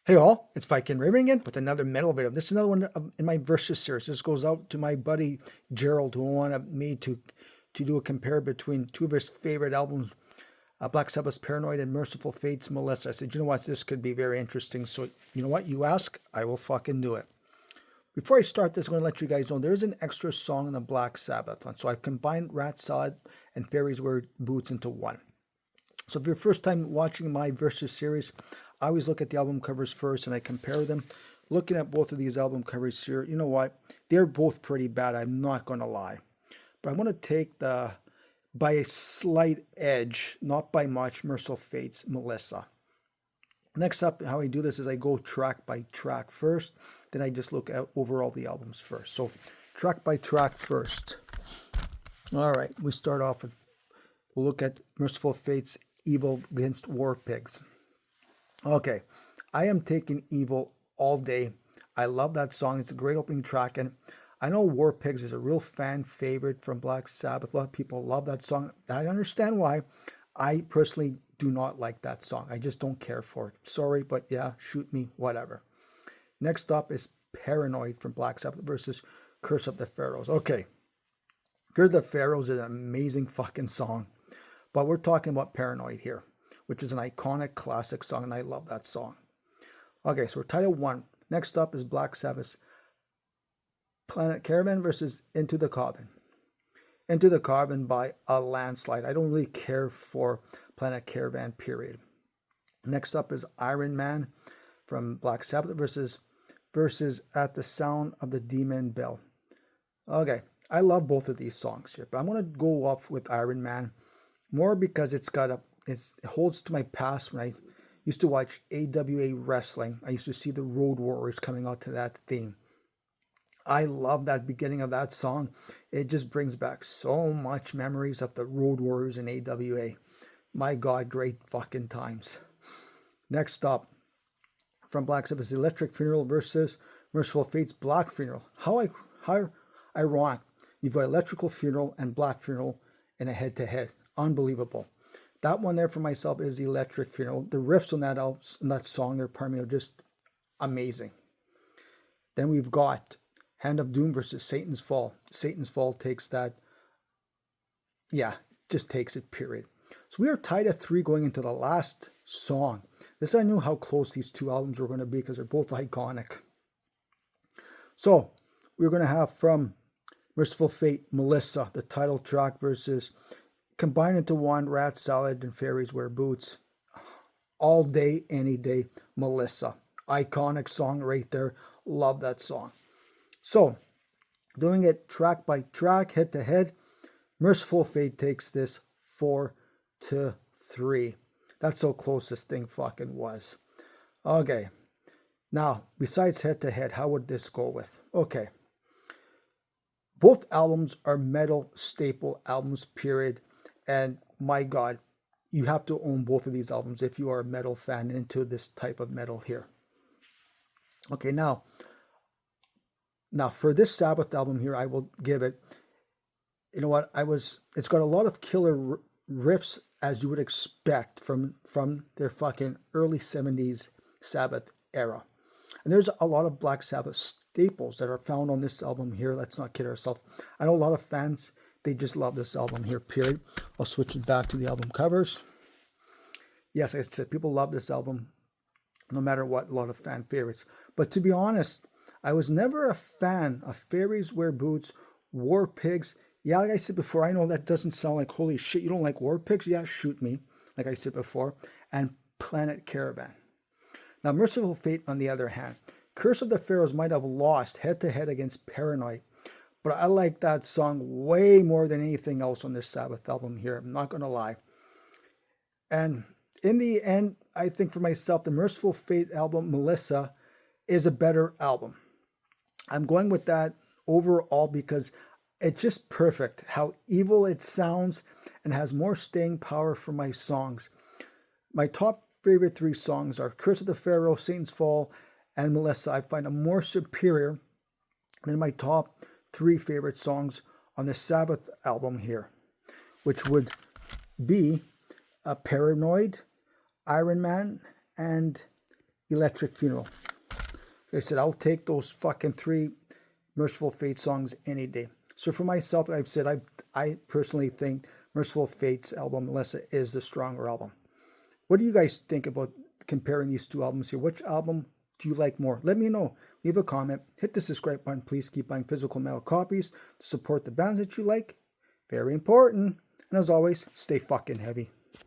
Hey all, it's Viking Raven again with another metal video. This is another one in my Versus series. This goes out to my buddy Gerald, who wanted me to do a compare between two of his favorite albums, Black Sabbath's Paranoid and Mercyful Fate's Melissa. I said, you know what, this could be very interesting. So, you know what, you ask, I will fucking do it. Before I start this, I'm going to let you guys know there's an extra song in the Black Sabbath one. So I've combined Rat Salad and Fairies Wear Boots into one. So if you're first time watching my Versus series, I always look at the album covers first and I compare them. Looking at both of these album covers here, you know what? They're both pretty bad. I'm not going to lie. But I want to take the, by a slight edge, not by much, Mercyful Fate's Melissa. Next up, how I do this is I go track by track first. Then I just look at overall the albums first. So track by track first. All right, we start off with, we'll look at Mercyful Fate's Evil Against War Pigs. Okay, I am taking Evil all day. I love that song. It's a great opening track. And I know War Pigs is a real fan favorite from Black Sabbath. A lot of people love that song. I understand why. I personally do not like that song. I just don't care for it. Sorry, but yeah, shoot me, whatever. Next up is Paranoid from Black Sabbath versus Curse of the Pharaohs. Okay, Curse of the Pharaohs is an amazing fucking song. But we're talking about Paranoid here, which is an iconic classic song, and I love that song. Okay, so we're title one. Next up is Black Sabbath's Planet Caravan versus Into the Carbon. Into the Carbon by a landslide. I don't really care for Planet Caravan, period. Next up is Iron Man from Black Sabbath versus At the Sound of the Demon Bell. Okay, I love both of these songs here, but I'm going to go off with Iron Man more because it holds to my past when I used to watch AWA wrestling. I used to see the Road Warriors coming out to that theme. I love that beginning of that song. It just brings back so much memories of the Road Warriors in AWA. My God, great fucking times. Next up, from Black Sabbath's Electric Funeral versus Mercyful Fate's Black Funeral. How ironic. You've got Electrical Funeral and Black Funeral in a head-to-head. Unbelievable. That one there for myself is the Electric Funeral. The riffs on that song there, pardon me, are just amazing. Then we've got Hand of Doom versus Satan's Fall. Satan's Fall takes that, just takes it, period. So we are tied at 3 going into the last song. This I knew how close these two albums were going to be because they're both iconic. So we're going to have from Mercyful Fate, Melissa, the title track, versus combined into one, Rat Salad and Fairies Wear Boots. All day, any day, Melissa. Iconic song right there. Love that song. So, doing it track by track, head to head, Mercyful Fate takes this 4-3. That's how close this thing fucking was. Okay. Now, besides head to head, how would this go with? Okay. Both albums are metal staple albums, period. And my God, you have to own both of these albums if you are a metal fan into this type of metal here. Okay, now for this Sabbath album here, I will give it, you know what, it's got a lot of killer riffs as you would expect from their fucking early 70s Sabbath era. And there's a lot of Black Sabbath staples that are found on this album here. Let's not kid ourselves. I know a lot of fans, they just love this album here, period. I'll switch it back to the album covers. Yes, like I said, people love this album, no matter what, a lot of fan favorites. But to be honest, I was never a fan of Fairies Wear Boots, War Pigs. Yeah, like I said before, I know that doesn't sound like, holy shit, you don't like War Pigs? Yeah, shoot me, like I said before. And Planet Caravan. Now, Mercyful Fate, on the other hand, Curse of the Pharaohs might have lost head-to-head against Paranoid. But I like that song way more than anything else on this Sabbath album here. I'm not going to lie. And in the end, I think for myself, the Mercyful Fate album, Melissa, is a better album. I'm going with that overall because it's just perfect how evil it sounds and has more staying power for my songs. My top favorite 3 songs are Curse of the Pharaoh, Satan's Fall, and Melissa. I find them more superior than my top 3 favorite songs on the Sabbath album here, which would be Paranoid, Iron Man, and Electric Funeral. Like I said, I'll take those fucking 3 Mercyful Fate songs any day. So for myself, I've said I personally think Mercyful Fate's album, Melissa, is the stronger album. What do you guys think about comparing these 2 albums here? Which album do you like more? Let me know. Leave a comment. Hit the subscribe button. Please keep buying physical metal copies to support the bands that you like. Very important. And as always, stay fucking heavy.